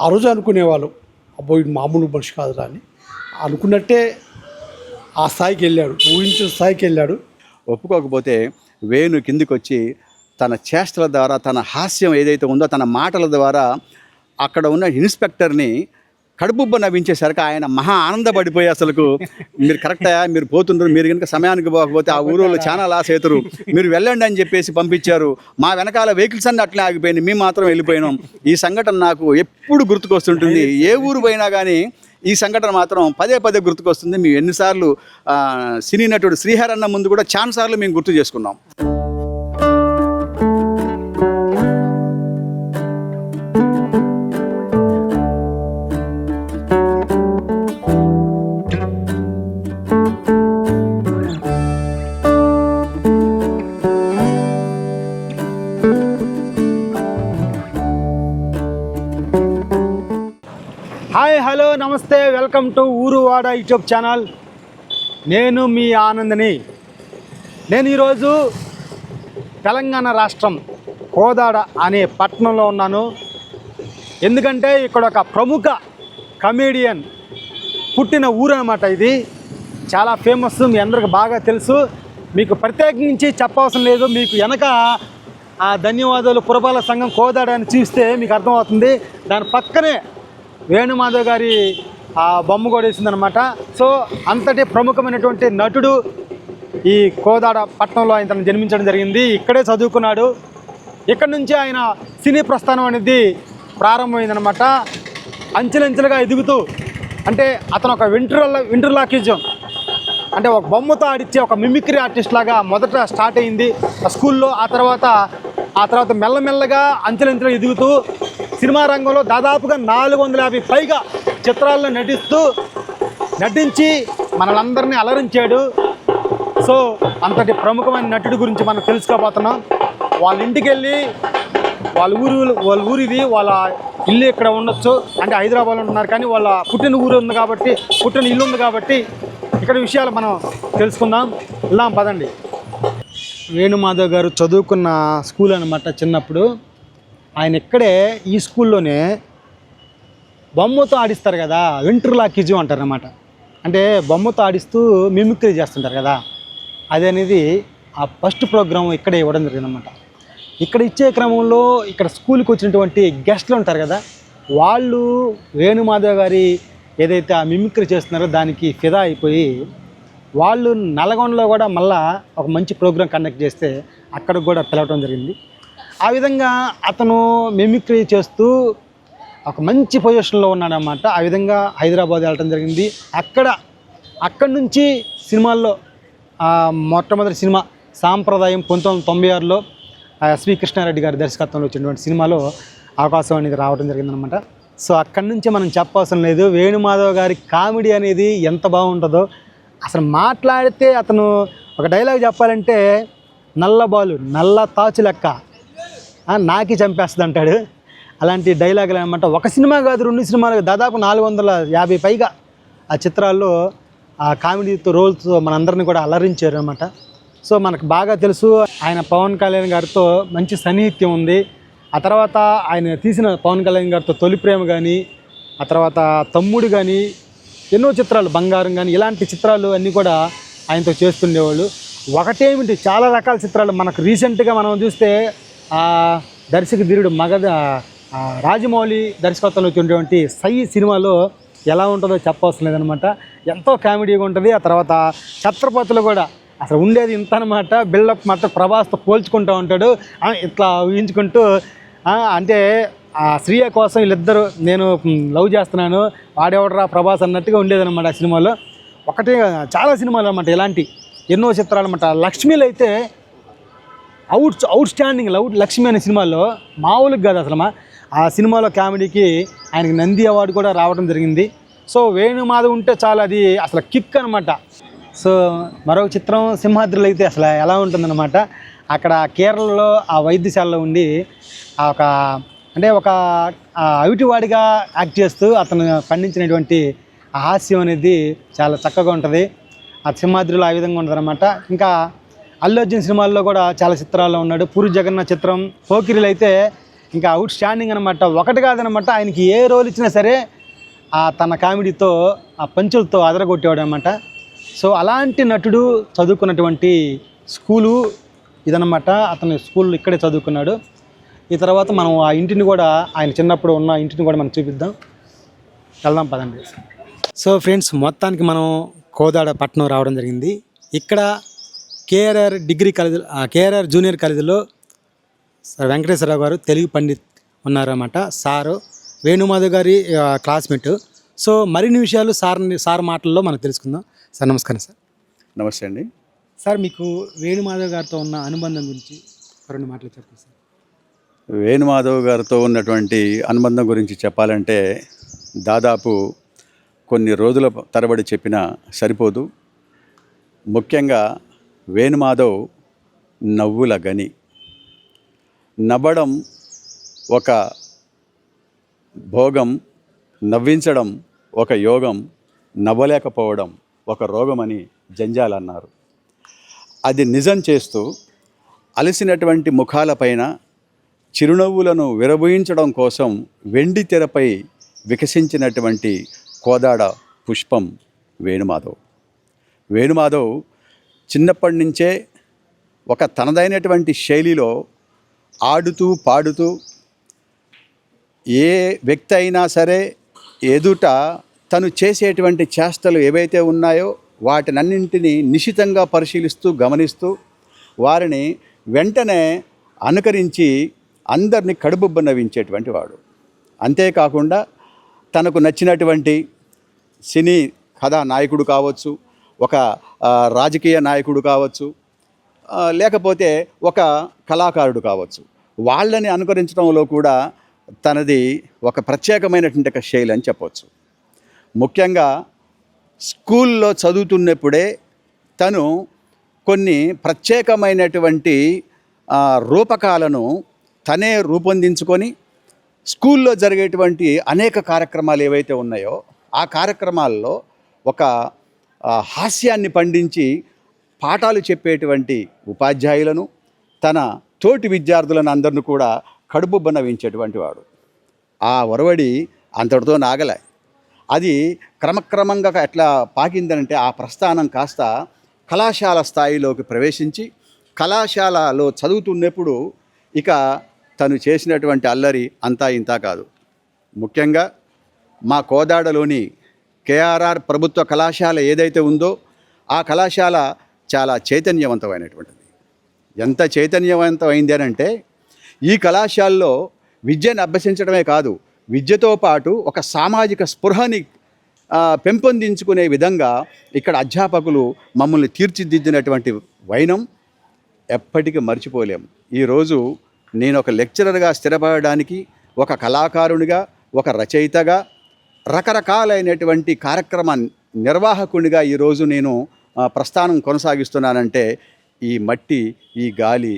ఆ రోజు అనుకునేవాళ్ళు, అబ్బో ఇది మామూలు మనిషి కాదురా అని. అనుకున్నట్టే ఆ స్థాయికి వెళ్ళాడు, ఊహించిన స్థాయికి వెళ్ళాడు. ఒప్పుకోకపోతే వేణు కిందికొచ్చి తన చేష్టల ద్వారా, తన హాస్యం ఏదైతే ఉందో తన మాటల ద్వారా అక్కడ ఉన్న ఇన్స్పెక్టర్ని కడుపుబ్బ నవ్వించేసరికి ఆయన మహా ఆనందపడిపోయి అసలుకు మీరు కరెక్టా, మీరు పోతుండ్రు, మీరు కనుక సమయానికి పోకపోతే ఆ ఊరిలో చాలా లాస్ అవుతారు, మీరు వెళ్ళండి అని చెప్పేసి పంపించారు. మా వెనకాల వెహికల్స్ అన్నీ అట్లే ఆగిపోయినాయి, మేము మాత్రం వెళ్ళిపోయినాం. ఈ సంఘటన నాకు ఎప్పుడు గుర్తుకొస్తుంటుంది. ఏ ఊరు పోయినా కానీ ఈ సంఘటన మాత్రం పదే పదే గుర్తుకొస్తుంది. మేము ఎన్నిసార్లు సినీ నటుడు శ్రీహరి అన్న ముందు కూడా చాలా సార్లు మేము గుర్తు చేసుకున్నాం. హాయ్, హలో, నమస్తే, వెల్కమ్ టు ఊరువాడ యూట్యూబ్ ఛానల్. నేను మీ ఆనందని. నేను ఈరోజు తెలంగాణ రాష్ట్రం కోదాడ అనే పట్టణంలో ఉన్నాను. ఎందుకంటే ఇక్కడ ఒక ప్రముఖ కమేడియన్ పుట్టిన ఊరు అన్నమాట. ఇది చాలా ఫేమస్, మీ అందరికి బాగా తెలుసు. మీకు ప్రత్యేకించి చెప్పవసరం లేదు. మీకు వెనక ఆ ధన్యవాదాలు పురపాలక సంఘం కోదాడ అని చూస్తే మీకు అర్థమవుతుంది. దాని పక్కనే వేణుమాధవ్ గారి బొమ్మ కూడా వేసిందనమాట. సో అంతటి ప్రముఖమైనటువంటి నటుడు ఈ కోదాడ పట్టణంలో ఆయన జన్మించడం జరిగింది. ఇక్కడే చదువుకున్నాడు. ఇక్కడ నుంచి ఆయన సినీ ప్రస్థానం అనేది ప్రారంభమైందనమాట. అంచెలంచెలుగా ఎదుగుతూ, అంటే అతను ఒక వెంట్రులాక్విజం అంటే ఒక బొమ్మతో ఆడిచ్చే ఒక మిమిక్రీ ఆర్టిస్ట్ లాగా మొదట స్టార్ట్ అయింది ఆ స్కూల్లో. ఆ తర్వాత మెల్లమెల్లగా అంచెలంచెలుగా ఎదుగుతూ సినిమా రంగంలో దాదాపుగా 450 పైగా చిత్రాల్లో నటించి మనలందరినీ అలరించాడు. సో అంతటి ప్రముఖమైన నటుడి గురించి మనం తెలుసుకోబోతున్నాం. వాళ్ళ ఇంటికి వెళ్ళి వాళ్ళ ఊరిది, వాళ్ళ ఇల్లు ఇక్కడ ఉండొచ్చు, అంటే హైదరాబాద్లో ఉంటున్నారు, కానీ వాళ్ళ పుట్టిన ఊరు ఉంది కాబట్టి, పుట్టిన ఇల్లు ఉంది కాబట్టి ఇక్కడ విషయాలు మనం తెలుసుకుందాం. వెళ్దాం పదండి. వేణుమాధవ్ గారు చదువుకున్న స్కూల్ అనమాట. చిన్నప్పుడు ఆయన ఇక్కడే ఈ స్కూల్లోనే బొమ్మతో ఆడిస్తారు కదా, వెంట్రులాక్విజం అంటారు అన్నమాట. అంటే బొమ్మతో ఆడిస్తూ మిమిక్రీ చేస్తుంటారు కదా, అది అనేది ఆ ఫస్ట్ ప్రోగ్రాం ఇక్కడే ఇవ్వడం జరిగిందన్నమాట. ఇక్కడ ఇచ్చే క్రమంలో ఇక్కడ స్కూల్కి వచ్చినటువంటి గెస్ట్లు ఉంటారు కదా, వాళ్ళు వేణుమాధవ్ గారి ఏదైతే ఆ మిమిక్రీ చేస్తున్నారో దానికి ఫిదా అయిపోయి వాళ్ళు నల్గొండలో కూడా మళ్ళా ఒక మంచి ప్రోగ్రాం కండక్ట్ చేస్తే అక్కడికి కూడా పిలవటం జరిగింది. ఆ విధంగా అతను మిమిక్రీ చేస్తూ ఒక మంచి పొజిషన్లో ఉన్నాడన్నమాట. ఆ విధంగా హైదరాబాద్ వెళ్ళటం జరిగింది. అక్కడి నుంచి సినిమాల్లో మొట్టమొదటి సినిమా సాంప్రదాయం 1996లో ఎస్వి కృష్ణారెడ్డి గారి దర్శకత్వంలో వచ్చినటువంటి సినిమాలో అవకాశం అనేది రావడం జరిగిందనమాట. సో అక్కడి నుంచి మనం చెప్పవసరం లేదు. వేణుమాధవ్ గారి కామెడీ అనేది ఎంత బాగుంటుందో. అసలు మాట్లాడితే అతను ఒక డైలాగ్ చెప్పాలంటే నల్ల తాచు లెక్క నాకి చంపేస్తుంది అంటాడు. అలాంటి డైలాగులు అనమాట. ఒక సినిమా కాదు, 2 సినిమాలు, దాదాపు 450 పైగా ఆ చిత్రాల్లో ఆ కామెడీతో రోల్స్తో మనందరినీ కూడా అలరించారు అనమాట. సో మనకు బాగా తెలుసు ఆయన పవన్ కళ్యాణ్ గారితో మంచి సన్నిహిత్యం ఉంది. ఆ తర్వాత ఆయన తీసిన పవన్ కళ్యాణ్ గారితో తొలి ప్రేమ కానీ, ఆ తర్వాత తమ్ముడు కానీ, ఎన్నో చిత్రాలు, బంగారం కానీ, ఇలాంటి చిత్రాలు అన్నీ కూడా ఆయనతో చేస్తుండేవాళ్ళు. ఒకటేమిటి, చాలా రకాల చిత్రాలు. మనకు రీసెంట్గా మనం చూస్తే దర్శక ధీరుడు రాజమౌళి దర్శకత్వంలో వచ్చినటువంటి సై సినిమాలో ఎలా ఉంటుందో చెప్పవలసిన లేదనమాట. ఎంతో కామెడీగా ఉంటుంది. ఆ తర్వాత ఛత్రపతిలో కూడా అసలు ఉండేది ఇంత అనమాట. బిల్డప్ మాత్రం ప్రభాస్తో పోల్చుకుంటూ ఉంటాడు, ఇట్లా ఊహించుకుంటూ. అంటే ఆ శ్రీయ కోసం వీళ్ళిద్దరు నేను లవ్ చేస్తున్నాను, వాడేవడరా ప్రభాస్ అన్నట్టుగా ఉండేదన్నమాట ఆ సినిమాలో. ఒకటే చాలా సినిమాలు అనమాట ఇలాంటి, ఎన్నో చిత్రాలు అనమాట. లక్ష్మీలో అయితే అవుట్ స్టాండింగ్ లక్ష్మి అనే సినిమాలో మామూలుగా కాదు అసలు. ఆ సినిమాలో కామెడీకి ఆయనకి నంది అవార్డు కూడా రావడం జరిగింది. సో వేణుమాధవ్ ఉంటే చాలా, అది అసలు కిక్ అనమాట. సో మరొక చిత్రం సింహాద్రిలో అయితే అసలు ఎలా ఉంటుందన్నమాట. అక్కడ కేరళలో ఆ వైద్యశాలలో ఉండి ఒక అవిటివాడిగా యాక్ట్ చేస్తూ అతను పండించినటువంటి హాస్యం అనేది చాలా చక్కగా ఉంటుంది. ఆ సింహాద్రిలో ఆ విధంగా ఉంటుందన్నమాట. ఇంకా అల్లు అర్జున్ సినిమాల్లో కూడా చాలా చిత్రాల్లో ఉన్నాడు. పూరి జగన్నాథ్ చిత్రం పోకిరిలో అయితే ఇంకా అవుట్ స్టాండింగ్ అనమాట. ఒకటి కాదనమాట, ఆయనకి ఏ రోల్ ఇచ్చినా సరే తన కామెడీతో ఆ పంచులతో అదరగొట్టేవాడు అనమాట. సో అలాంటి నటుడు చదువుకున్నటువంటి స్కూలు ఇదనమాట. అతను స్కూల్ ఇక్కడే చదువుకున్నాడు. ఈ తర్వాత మనం ఆ ఇంటిని కూడా, ఆయన చిన్నప్పుడు ఉన్న ఇంటిని కూడా మనం చూపిద్దాం. వెళ్దాం పదండి. సో ఫ్రెండ్స్, మొత్తానికి మనం కోదాడ పట్టణం రావడం జరిగింది. ఇక్కడ KRR degree college, KRR junior కాలేజీలో సార్ వెంకటేశ్వరరావు గారు తెలుగు పండిత్ ఉన్నారన్నమాట. సారు వేణుమాధవ్ గారి క్లాస్మేట్. సో మరిన్ని విషయాలు సార్ మాటల్లో మనం తెలుసుకుందాం. సార్ నమస్కారం. సార్ నమస్తే అండి. సార్, మీకు వేణుమాధవ్ గారితో ఉన్న అనుబంధం గురించి రెండు మాటలు చెప్పండి సార్. వేణుమాధవ్ గారితో ఉన్నటువంటి అనుబంధం గురించి చెప్పాలంటే దాదాపు కొన్ని రోజుల తరబడి చెప్పినా సరిపోదు. ముఖ్యంగా వేణుమాధవ్ నవ్వుల గని. నవ్వడం ఒక భోగం, నవ్వించడం ఒక యోగం, నవ్వలేకపోవడం ఒక రోగమని జంజాల అన్నారు. అది నిజం చేస్తూ అలసినటువంటి ముఖాలపైన చిరునవ్వులను విరబూయించడం కోసం వెండి తెరపై వికసించినటువంటి కోదాడ పుష్పం వేణుమాధవ్. వేణుమాధవ్ చిన్నప్పటి నుంచే ఒక తనదైనటువంటి శైలిలో ఆడుతూ పాడుతూ ఏ వ్యక్తి అయినా సరే ఎదుట తను చేసేటువంటి చేష్టలు ఏవైతే ఉన్నాయో వాటినన్నింటినీ నిశితంగా పరిశీలిస్తూ గమనిస్తూ వారిని వెంటనే అనుకరించి అందరినీ కడుపుబ్బ నవ్వించేటువంటి వాడు. అంతేకాకుండా తనకు నచ్చినటువంటి సినీ కథానాయకుడు కావచ్చు, ఒక రాజకీయ నాయకుడు కావచ్చు, లేకపోతే ఒక కళాకారుడు కావచ్చు, వాళ్ళని అనుకరించడంలో కూడా తనది ఒక ప్రత్యేకమైనటువంటి ఒక శైలి అని చెప్పవచ్చు. ముఖ్యంగా స్కూల్లో చదువుతున్నప్పుడే తను కొన్ని ప్రత్యేకమైనటువంటి రూపకాలను తనే రూపొందించుకొని స్కూల్లో జరిగేటువంటి అనేక కార్యక్రమాలు ఏవైతే ఉన్నాయో ఆ కార్యక్రమాల్లో ఒక హాస్యాన్ని పండించి పాఠాలు చెప్పేటువంటి ఉపాధ్యాయులను, తన తోటి విద్యార్థులను అందరిని కూడా కడుపుబ్బ నవ్వించేటువంటి వాడు. ఆ ఒరవడి అంతటితో నాగలే. అది క్రమక్రమంగా ఎట్లా పాకిందనంటే ఆ ప్రస్థానం కాస్త కళాశాల స్థాయిలోకి ప్రవేశించి కళాశాలలో చదువుతున్నప్పుడు ఇక తను చేసినటువంటి అల్లరి అంతా ఇంతా కాదు. ముఖ్యంగా మా కోదాడలోని కేఆర్ఆర్ ప్రభుత్వ కళాశాల ఏదైతే ఉందో ఆ కళాశాల చాలా చైతన్యవంతమైనటువంటిది. ఎంత చైతన్యవంతమైంది అని అంటే ఈ కళాశాలలో విద్యను అభ్యసించడమే కాదు, విద్యతో పాటు ఒక సామాజిక స్పృహని పెంపొందించుకునే విధంగా ఇక్కడ అధ్యాపకులు మమ్మల్ని తీర్చిదిద్దినటువంటి వైనం ఎప్పటికీ మర్చిపోలేం. ఈరోజు నేను ఒక లెక్చరర్గా స్థిరపడడానికి, ఒక కళాకారునిగా, ఒక రచయితగా, రకరకాలైనటువంటి కార్యక్రమ నిర్వాహకునిగా ఈరోజు నేను ప్రస్థానం కొనసాగిస్తున్నానంటే ఈ మట్టి, ఈ గాలి,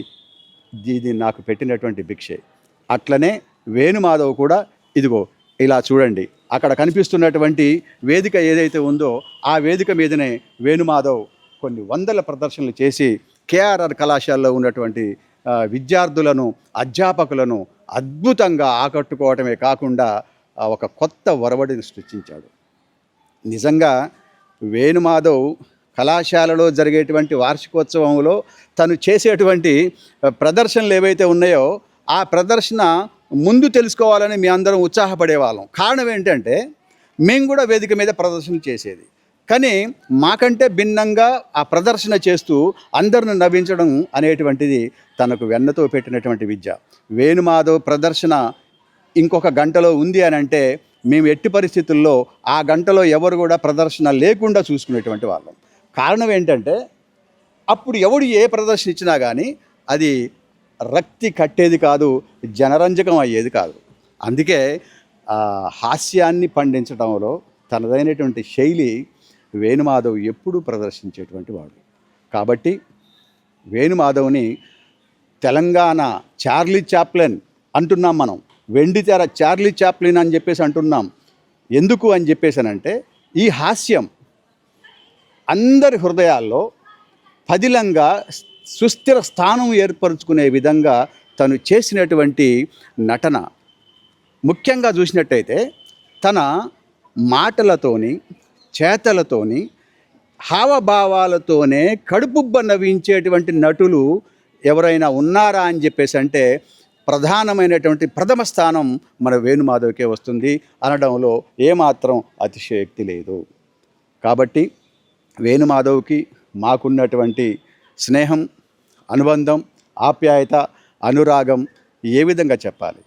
ఇది నాకు పెట్టినటువంటి భిక్షే. అట్లనే వేణుమాధవ్ కూడా ఇదిగో ఇలా చూడండి, అక్కడ కనిపిస్తున్నటువంటి వేదిక ఏదైతే ఉందో ఆ వేదిక మీదనే వేణుమాధవ్ కొన్ని వందల ప్రదర్శనలు చేసి కేఆర్ఆర్ కళాశాలలో ఉన్నటువంటి విద్యార్థులను, అధ్యాపకులను అద్భుతంగా ఆకట్టుకోవటమే కాకుండా ఒక కొత్త ఒరవడిని సృష్టించాడు. నిజంగా వేణుమాధవ్ కళాశాలలో జరిగేటువంటి వార్షికోత్సవంలో తను చేసేటువంటి ప్రదర్శనలు ఏవైతే ఉన్నాయో ఆ ప్రదర్శన ముందు తెలుసుకోవాలని మీ అందరం ఉత్సాహపడేవాళ్ళం. కారణం ఏంటంటే మేము కూడా వేదిక మీద ప్రదర్శన చేసేది, కానీ మాకంటే భిన్నంగా ఆ ప్రదర్శన చేస్తూ అందరిని నవ్వించడం అనేటువంటిది తనకు వెన్నతో పెట్టినటువంటి విద్య. వేణుమాధవ్ ప్రదర్శన ఇంకొక గంటలో ఉంది అని అంటే మేము ఎట్టి పరిస్థితుల్లో ఆ గంటలో ఎవరు కూడా ప్రదర్శన లేకుండా చూసుకునేటువంటి వాళ్ళం. కారణం ఏంటంటే అప్పుడు ఎవడు ఏ ప్రదర్శన ఇచ్చినా కానీ అది రక్తి కట్టేది కాదు, జనరంజకం అయ్యేది కాదు. అందుకే హాస్యాన్ని పండించడంలో తనదైనటువంటి శైలి వేణుమాధవ్ ఎప్పుడూ ప్రదర్శించేటువంటి వాడు. కాబట్టి వేణుమాధవ్ని తెలంగాణ చార్లీ చాప్లిన్ అంటున్నాం మనం, వెండితెర చార్లీ చాప్లిన్ అని చెప్పేసి అంటున్నాం. ఎందుకు అని చెప్పేసానంటే ఈ హాస్యం అందరి హృదయాల్లో పదిలంగా సుస్థిర స్థానం ఏర్పరచుకునే విధంగా తను చేసినటువంటి నటన ముఖ్యంగా చూసినట్టయితే తన మాటలతోని చేతలతోని హావభావాలతోనే కడుపుబ్బ నవ్వించేటువంటి నటులు ఎవరైనా ఉన్నారా అని చెప్పేసి అంటే ప్రధానమైనటువంటి ప్రథమ స్థానం మన వేణుమాధవ్కే వస్తుంది అనడంలో ఏమాత్రం అతిశయోక్తి లేదు. కాబట్టి వేణుమాధవ్కి మాకున్నటువంటి స్నేహం, అనుబంధం, ఆప్యాయత, అనురాగం ఏ విధంగా చెప్పాలి?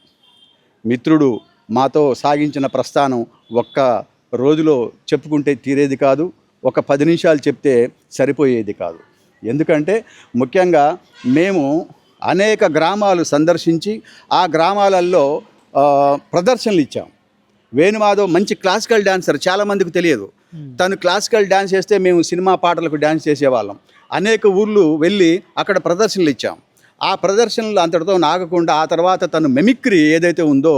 మిత్రుడు మాతో సాగించిన ప్రస్థానం ఒక్క రోజులో చెప్పుకుంటే తీరేది కాదు, ఒక 10 నిమిషాలు చెప్తే సరిపోయేది కాదు. ఎందుకంటే ముఖ్యంగా మేము అనేక గ్రామాలు సందర్శించి ఆ గ్రామాలలో ప్రదర్శనలు ఇచ్చాం. వేణుమాధవ్ మంచి క్లాసికల్ డాన్సర్, చాలామందికి తెలియదు. తను క్లాసికల్ డ్యాన్స్ చేస్తే మేము సినిమా పాటలకు డ్యాన్స్ చేసేవాళ్ళం. అనేక ఊర్లు వెళ్ళి అక్కడ ప్రదర్శనలు ఇచ్చాం. ఆ ప్రదర్శనలు అంతటితో ఆగకుండా ఆ తర్వాత తను మెమిక్రీ ఏదైతే ఉందో,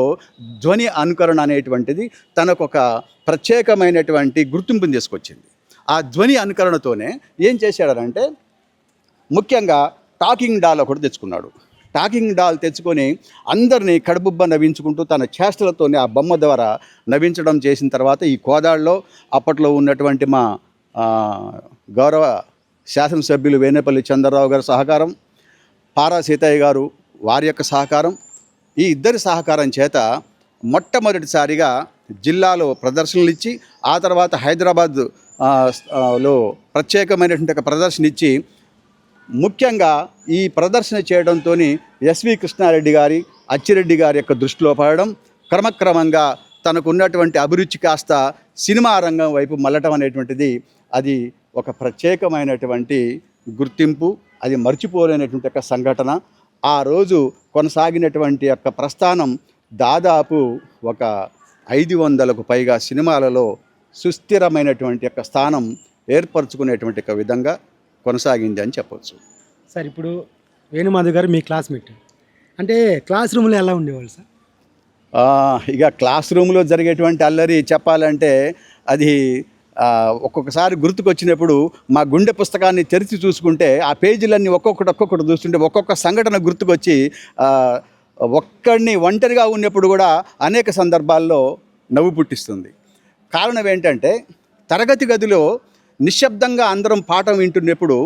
ధ్వని అనుకరణ అనేటువంటిది తనకు ఒక ప్రత్యేకమైనటువంటి గుర్తింపుని తీసుకొచ్చింది. ఆ ధ్వని అనుకరణతోనే ఏం చేశాడంటే ముఖ్యంగా టాకింగ్ డాల్ ఒకటి తెచ్చుకున్నాడు. టాకింగ్ డాల్ తెచ్చుకొని అందరినీ కడుపుబ్బ నవ్వించుకుంటూ తన చేష్టలతోనే ఆ బొమ్మ ద్వారా నవ్వించడం చేసిన తర్వాత ఈ కోదాడలో అప్పట్లో ఉన్నటువంటి మా గౌరవ శాసనసభ్యులు వేనేపల్లి చంద్రరావు గారి సహకారం, పారా సీతయ్య గారు వారి యొక్క సహకారం, ఈ ఇద్దరి సహకారం చేత మొట్టమొదటిసారిగా జిల్లాలో ప్రదర్శనలు ఇచ్చి ఆ తర్వాత హైదరాబాద్ లో ప్రత్యేకమైనటువంటి ఒక ప్రదర్శన ఇచ్చి ముఖ్యంగా ఈ ప్రదర్శన చేయడంతో ఎస్వి కృష్ణారెడ్డి గారి, అచ్చిరెడ్డి గారి యొక్క దృష్టిలో పడడం, క్రమక్రమంగా తనకున్నటువంటి అభిరుచి కాస్త సినిమా రంగం వైపు మళ్ళటం అనేటువంటిది అది ఒక ప్రత్యేకమైనటువంటి గుర్తింపు, అది మర్చిపోలేనటువంటి ఒక సంఘటన. ఆ రోజు కొనసాగినటువంటి యొక్క ప్రస్థానం దాదాపు ఒక 500కు పైగా సినిమాలలో సుస్థిరమైనటువంటి యొక్క స్థానం ఏర్పరచుకునేటువంటి ఒక విధంగా కొనసాగింది అని చెప్పవచ్చు. సార్, ఇప్పుడు వేణుమాధవ్ గారు మీ క్లాస్మేట్, అంటే క్లాస్ రూమ్లో ఎలా ఉండేవాళ్ళు సార్? ఇక క్లాస్ రూమ్లో జరిగేటువంటి అల్లరి చెప్పాలంటే అది ఒక్కొక్కసారి గుర్తుకొచ్చినప్పుడు మా గుండె పుస్తకాన్ని తెరిచి చూసుకుంటే ఆ పేజీలన్నీ ఒక్కొక్కటి చూస్తుంటే ఒక్కొక్క సంఘటన గుర్తుకొచ్చి ఒంటరిగా ఉన్నప్పుడు కూడా అనేక సందర్భాల్లో నవ్వు పుట్టిస్తుంది. కారణం ఏంటంటే తరగతి గదిలో నిశ్శబ్దంగా అందరం పాఠం వింటున్నప్పుడు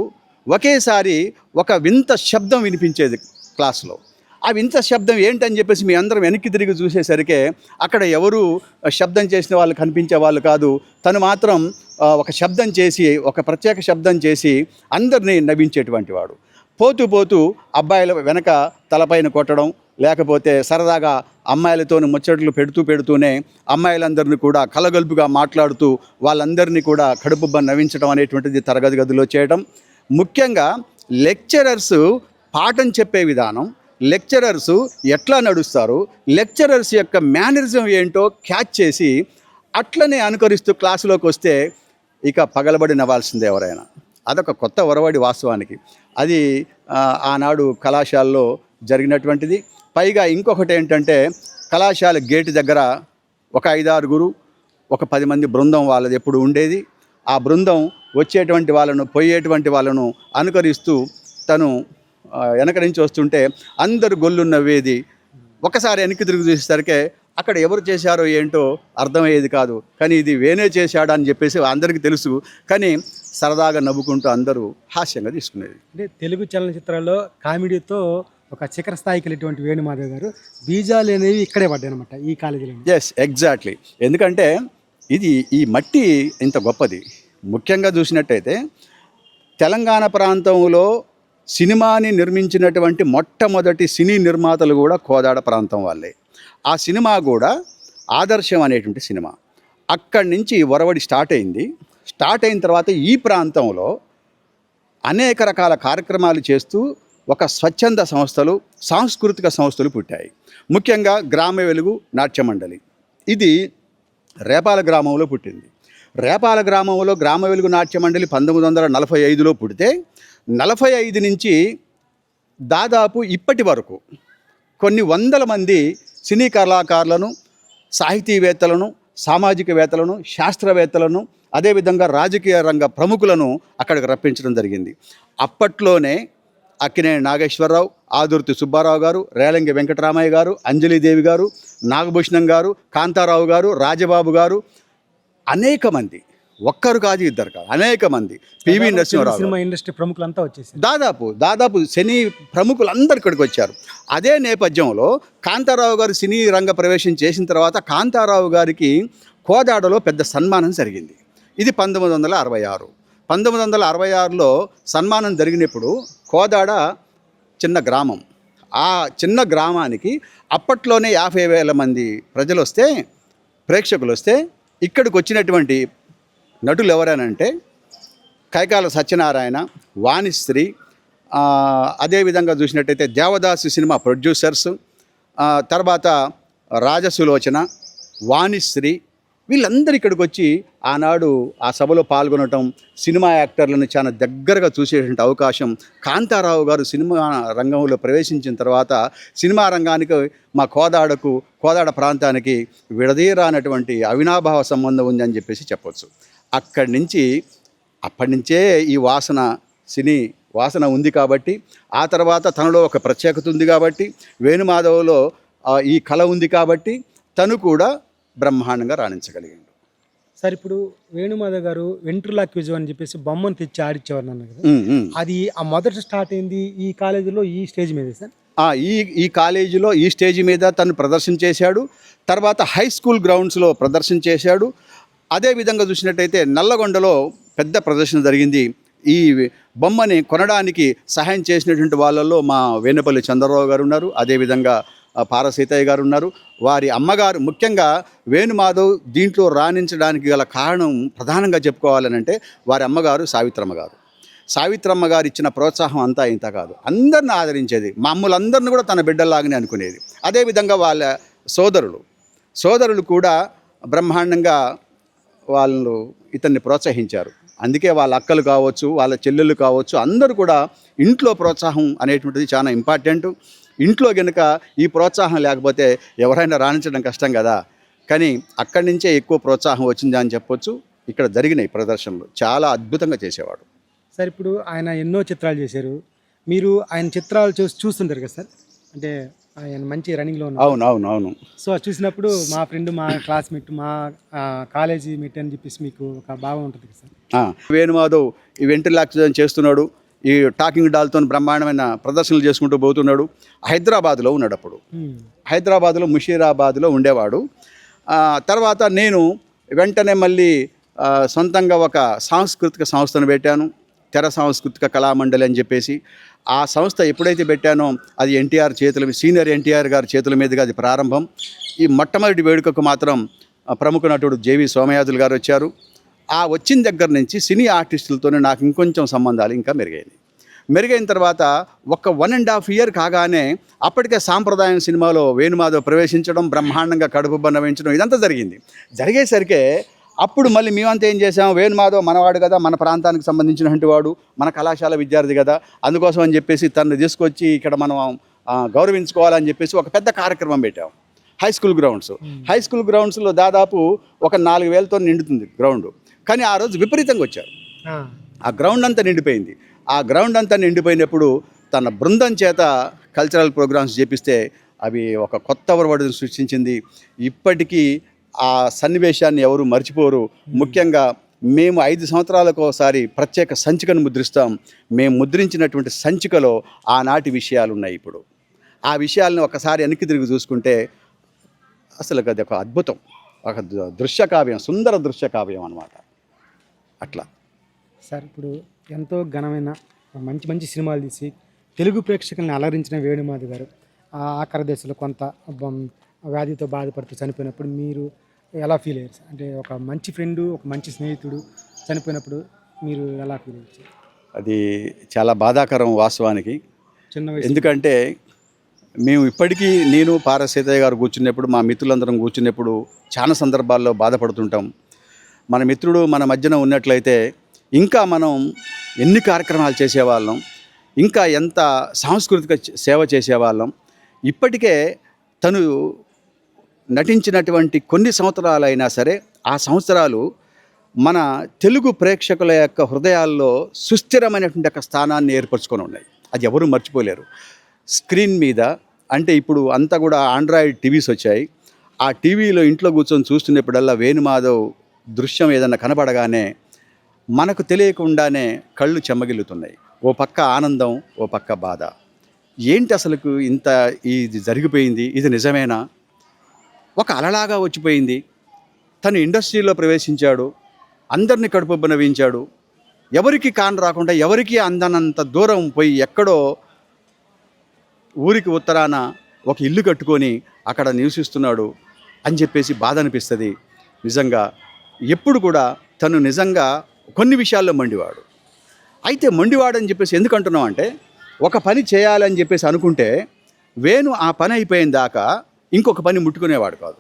ఒకేసారి ఒక వింత శబ్దం వినిపించేది క్లాస్లో. ఆ వింత శబ్దం ఏంటని చెప్పేసి మీ అందరం వెనక్కి తిరిగి చూసేసరికి అక్కడ ఎవరు శబ్దం చేసిన వాళ్ళు కనిపించే వాళ్ళు కాదు. తను మాత్రం ఒక శబ్దం చేసి, ఒక ప్రత్యేక శబ్దం చేసి అందరినీ నవ్వించేటువంటి వాడు. పోతూ అబ్బాయిల వెనక తలపైన కొట్టడం, లేకపోతే సరదాగా అమ్మాయిలతో ముచ్చట్లు పెడుతూనే అమ్మాయిలందరినీ కూడా కలగలుపుగా మాట్లాడుతూ వాళ్ళందరినీ కూడా కడుపుబ్బ నవ్వించడం అనేటువంటిది తరగతి గదిలో చేయడం. ముఖ్యంగా లెక్చరర్స్ పాఠం చెప్పే విధానం, లెక్చరర్స్ ఎట్లా నడుస్తారు, లెక్చరర్స్ యొక్క మేనరిజం ఏంటో క్యాచ్ చేసి అట్లనే అనుకరిస్తూ క్లాసులోకి వస్తే ఇక పగలబడి నవ్వాల్సిందే ఎవరైనా. అదొక కొత్త ఒరవడి వాస్తవానికి. అది ఆనాడు కళాశాలలో జరిగినటువంటిది. పైగా ఇంకొకటి ఏంటంటే కళాశాల గేటు దగ్గర ఒక 5-6 ఒక 10 మంది బృందం వాళ్ళది ఎప్పుడు ఉండేది. ఆ బృందం వచ్చేటువంటి వాళ్ళను, పోయేటువంటి వాళ్ళను అనుకరిస్తూ తను వెనక నుంచి వస్తుంటే అందరు గొల్లు నవ్వేది. ఒకసారి వెనక్కి తిరిగి చూసేసరికి అక్కడ ఎవరు చేశారో ఏంటో అర్థమయ్యేది కాదు. కానీ ఇది వేనే చేశాడా అని చెప్పేసి అందరికీ తెలుసు. కానీ సరదాగా నవ్వుకుంటూ అందరూ హాస్యంగా తీసుకునేది. అంటే తెలుగు చలనచిత్రాల్లో కామెడీతో ఒక శిఖర స్థాయికి వెళ్ళేటువంటి వేణుమాధవ్ గారు బీజాలు అనేవి ఇక్కడే పడ్డాయి అనమాట, ఈ కాలేజీలో. Yes, exactly. ఎందుకంటే ఈ మట్టి ఇంత గొప్పది. ముఖ్యంగా చూసినట్టయితే తెలంగాణ ప్రాంతంలో సినిమాని నిర్మించినటువంటి మొట్టమొదటి సినీ నిర్మాతలు కూడా కోదాడ ప్రాంతం వాళ్ళే. ఆ సినిమా కూడా ఆదర్శం అనేటువంటి సినిమా. అక్కడి నుంచి ఒరవడి స్టార్ట్ అయింది. స్టార్ట్ అయిన తర్వాత ఈ ప్రాంతంలో అనేక రకాల కార్యక్రమాలు చేస్తూ ఒక స్వచ్ఛంద సంస్థలు, సాంస్కృతిక సంస్థలు పుట్టాయి. ముఖ్యంగా గ్రామ వెలుగు నాట్య మండలి, ఇది రేపాల గ్రామంలో పుట్టింది. రేపాల గ్రామంలో గ్రామ వెలుగు నాట్య మండలి 1945లో పుడితే 45 నుంచి దాదాపు ఇప్పటి వరకు కొన్ని వందల మంది సినీ కళాకారులను, సాహితీవేత్తలను, సామాజికవేత్తలను, శాస్త్రవేత్తలను, అదేవిధంగా రాజకీయ రంగ ప్రముఖులను అక్కడికి రప్పించడం జరిగింది. అప్పట్లోనే అక్కినేని నాగేశ్వరరావు, ఆదుర్తి సుబ్బారావు గారు, రేలంగి వెంకటరామయ్య గారు, అంజలీదేవి గారు, నాగభూషణం గారు, కాంతారావు గారు, రాజబాబు గారు, అనేక మంది, ఒక్కరు కాదు ఇద్దరు కాదు, అనేక మంది, పివి నరసింహారావు, సినిమా ఇండస్ట్రీ ప్రముఖులంతా వచ్చేసారు. దాదాపు సినీ ప్రముఖులందరూ ఇక్కడికి వచ్చారు. అదే నేపథ్యంలో కాంతారావు గారు సినీ రంగ ప్రవేశం చేసిన తర్వాత కాంతారావు గారికి కోదాడలో పెద్ద సన్మానం జరిగింది. ఇది 1966. 1966లో సన్మానం జరిగినప్పుడు కోదాడ చిన్న గ్రామం. ఆ చిన్న గ్రామానికి అప్పట్లోనే 50,000 మంది ప్రజలు వస్తే, ప్రేక్షకులు వస్తే, ఇక్కడికి వచ్చినటువంటి నటులు ఎవరనంటే కైకాల సత్యనారాయణ, వాణిశ్రీ, అదేవిధంగా చూసినట్టయితే దేవదాసు సినిమా ప్రొడ్యూసర్స్, తర్వాత రాజసులోచన, వాణిశ్రీ, వీళ్ళందరూ ఇక్కడికి వచ్చి ఆనాడు ఆ సభలో పాల్గొనటం, సినిమా యాక్టర్లను చాలా దగ్గరగా చూసేటువంటి అవకాశం. కాంతారావు గారు సినిమా రంగంలో ప్రవేశించిన తర్వాత సినిమా రంగానికి మా కోదాడ ప్రాంతానికి విడదీరానటువంటి అవినాభావ సంబంధం ఉందని చెప్పేసి చెప్పొచ్చు. అప్పటి నుంచే ఈ సినీ వాసన ఉంది కాబట్టి, ఆ తర్వాత తనలో ఒక ప్రత్యేకత ఉంది కాబట్టి, వేణుమాధవ్లో ఈ కళ ఉంది కాబట్టి తను కూడా బ్రహ్మాండంగా రాణించగలిగాడు. సార్, ఇప్పుడు వేణుమాధవ్ గారు వెంట్రులాక్విజం అని చెప్పేసి బొమ్మను తెచ్చి ఆడిచ్చేవారు అన్నారు కదా, అది ఆ మొదట స్టార్ట్ అయింది ఈ కాలేజీలో ఈ స్టేజ్ మీద సార్? ఈ కాలేజీలో ఈ స్టేజ్ మీద తను ప్రదర్శన చేశాడు. తర్వాత హై స్కూల్ గ్రౌండ్స్లో ప్రదర్శన చేశాడు. అదేవిధంగా చూసినట్టయితే నల్లగొండలో పెద్ద ప్రదర్శన జరిగింది. ఈ బొమ్మని కొనడానికి సహాయం చేసినటువంటి వాళ్ళల్లో మా వేణుపల్లి చంద్రరావు గారు ఉన్నారు, అదేవిధంగా పారసీతయ్య గారు ఉన్నారు. వారి అమ్మగారు, ముఖ్యంగా వేణుమాధవ్ దీంట్లో రాణించడానికి గల కారణం ప్రధానంగా చెప్పుకోవాలనంటే వారి అమ్మగారు సావిత్రమ్మ గారు ఇచ్చిన ప్రోత్సాహం అంతా ఇంత కాదు, అందరిని ఆదరించేది, మమ్మల్ందరిని కూడా తన బిడ్డల్లాగానే అనుకునేది. అదేవిధంగా వాళ్ళ సోదరులు కూడా బ్రహ్మాండంగా వాళ్ళు ఇతన్ని ప్రోత్సహించారు. అందుకే వాళ్ళ అక్కలు కావచ్చు, వాళ్ళ చెల్లెళ్ళు కావచ్చు, అందరూ కూడా ఇంట్లో ప్రోత్సాహం అనేటువంటిది చాలా ఇంపార్టెంట్. ఇంట్లో కనుక ఈ ప్రోత్సాహం లేకపోతే ఎవరైనా రాణించడం కష్టం కదా. కానీ అక్కడి నుంచే ఎక్కువ ప్రోత్సాహం వచ్చింది అని చెప్పొచ్చు. ఇక్కడ జరిగినాయి ప్రదర్శనలు, చాలా అద్భుతంగా చేసేవాడు. సార్, ఇప్పుడు ఆయన ఎన్నో చిత్రాలు చేశారు. మీరు ఆయన చిత్రాలు చూస్తుంటారు కదా సార్, అంటే ఆయన మంచి రన్నింగ్లో ఉన్నారు. అవును. సో చూసినప్పుడు మా ఫ్రెండ్, మా క్లాస్మేట్, మా కాలేజీ మేట్ అని చెప్పేసి మీకు ఒక భావం ఉంటుంది కదా సార్. వేణుమాధవ్ ఈ వెంట్రులాక్విజం చేస్తున్నాడు, ఈ టాకింగ్ డాల్తో బ్రహ్మాండమైన ప్రదర్శనలు చేసుకుంటూ పోతున్నాడు. హైదరాబాద్లో ఉన్నాడు. అప్పుడు హైదరాబాద్లో ముషీరాబాద్లో ఉండేవాడు. తర్వాత నేను వెంటనే మళ్ళీ సొంతంగా ఒక సాంస్కృతిక సంస్థను పెట్టాను, తెర సాంస్కృతిక కళామండలి అని చెప్పేసి. ఆ సంస్థ ఎప్పుడైతే పెట్టానో అది సీనియర్ ఎన్టీఆర్ గారి చేతుల మీదుగా అది ప్రారంభం. ఈ మొట్టమొదటి వేడుకకు మాత్రం ప్రముఖ నటుడు జేవి సోమయాజులు గారు వచ్చారు. ఆ వచ్చిన దగ్గర నుంచి సినీ ఆర్టిస్టులతోనే నాకు ఇంకొంచెం సంబంధాలు ఇంకా మెరుగైన తర్వాత ఒక 1.5 year కాగానే అప్పటికే సాంప్రదాయం సినిమాలో వేణుమాధవ్ ప్రవేశించడం, బ్రహ్మాండంగా కడుపు బన్నవించడం, ఇదంతా జరిగేసరికి అప్పుడు మళ్ళీ మేమంతా ఏం చేసాం, వేణుమాధవ్ మనవాడు కదా, మన ప్రాంతానికి సంబంధించినటువంటి వాడు, మన కళాశాల విద్యార్థి కదా, అందుకోసం అని చెప్పేసి తనను తీసుకొచ్చి ఇక్కడ మనం గౌరవించుకోవాలని చెప్పేసి ఒక పెద్ద కార్యక్రమం పెట్టాం. హై స్కూల్ గ్రౌండ్స్లో దాదాపు ఒక 4,000తో నిండుతుంది గ్రౌండ్. కానీ ఆ రోజు విపరీతంగా వచ్చారు. ఆ గ్రౌండ్ అంతా నిండిపోయింది. ఆ గ్రౌండ్ అంతా నిండిపోయినప్పుడు తన బృందం చేత కల్చరల్ ప్రోగ్రామ్స్ చేపిస్తే అవి ఒక కొత్త ఒరవడిని సృష్టించింది. ఇప్పటికీ ఆ సన్నివేశాన్ని ఎవరు మర్చిపోరు. ముఖ్యంగా మేము 5 సంవత్సరాలకు ఒకసారి ప్రత్యేక సంచికను ముద్రిస్తాం. మేము ముద్రించినటువంటి సంచికలో ఆనాటి విషయాలు ఉన్నాయి. ఇప్పుడు ఆ విషయాలను ఒకసారి వెనక్కి తిరిగి చూసుకుంటే అసలు అది ఒక అద్భుతం, ఒక దృశ్యకావ్యం, సుందర దృశ్యకావ్యం అన్నమాట. అట్లా సార్, ఇప్పుడు ఎంతో ఘనమైన మంచి సినిమాలు తీసి తెలుగు ప్రేక్షకులను అలరించిన వేణుమాధవ్ గారు ఆఖరి దశలో కొంత వ్యాధితో బాధపడుతూ చనిపోయినప్పుడు మీరు ఎలా ఫీల్ అయ్యారు? అంటే ఒక మంచి ఫ్రెండు, ఒక మంచి స్నేహితుడు చనిపోయినప్పుడు మీరు ఎలా ఫీల్ అయ్యారు? అది చాలా బాధాకరం వాస్తవానికి. ఎందుకంటే మేము ఇప్పటికీ, నేను పారసీతయ్య గారు కూర్చున్నప్పుడు, మా మిత్రులందరం కూర్చున్నప్పుడు చాలా సందర్భాల్లో బాధపడుతుంటాం. మన మిత్రుడు మన మధ్యన ఉన్నట్లయితే ఇంకా మనం ఎన్ని కార్యక్రమాలు చేసేవాళ్ళం, ఇంకా ఎంత సాంస్కృతిక సేవ చేసేవాళ్ళం. ఇప్పటికే తను నటించినటువంటి కొన్ని సంవత్సరాలైనా సరే ఆ సంవత్సరాలు మన తెలుగు ప్రేక్షకుల యొక్క హృదయాల్లో సుస్థిరమైనటువంటి ఒక స్థానాన్ని ఏర్పరచుకొని ఉన్నాయి. అది ఎవరు మర్చిపోలేరు. స్క్రీన్ మీద అంటే ఇప్పుడు అంతా కూడా ఆండ్రాయిడ్ టీవీస్ వచ్చాయి. ఆ టీవీలో ఇంట్లో కూర్చొని చూస్తున్నప్పుడల్లా వేణుమాధవ్ దృశ్యం ఏదన్నా కనబడగానే మనకు తెలియకుండానే కళ్ళు చెమ్మగిల్లుతున్నాయి. ఓ పక్క ఆనందం, ఓ పక్క బాధ. ఏంటి అసలుకు ఇంత ఇది జరిగిపోయింది, ఇది నిజమేనా? ఒక అలలాగా వచ్చిపోయింది. తను ఇండస్ట్రీలో ప్రవేశించాడు, అందరినీ కడుపుబ్బ నవ్వించాడు, ఎవరికి కాని రాకుండా ఎవరికి అందనంత దూరం పోయి ఎక్కడో ఊరికి ఉత్తరాన ఒక ఇల్లు కట్టుకొని అక్కడ నివసిస్తున్నాడు అని చెప్పేసి బాధ అనిపిస్తుంది. నిజంగా ఎప్పుడు కూడా తను నిజంగా కొన్ని విషయాల్లో మొండివాడు. అయితే మొండివాడని చెప్పేసి ఎందుకు అంటున్నాం అంటే, ఒక పని చేయాలని చెప్పేసి అనుకుంటే వేణు ఆ పని అయిపోయిన దాకా ఇంకొక పని ముట్టుకునేవాడు కాదు.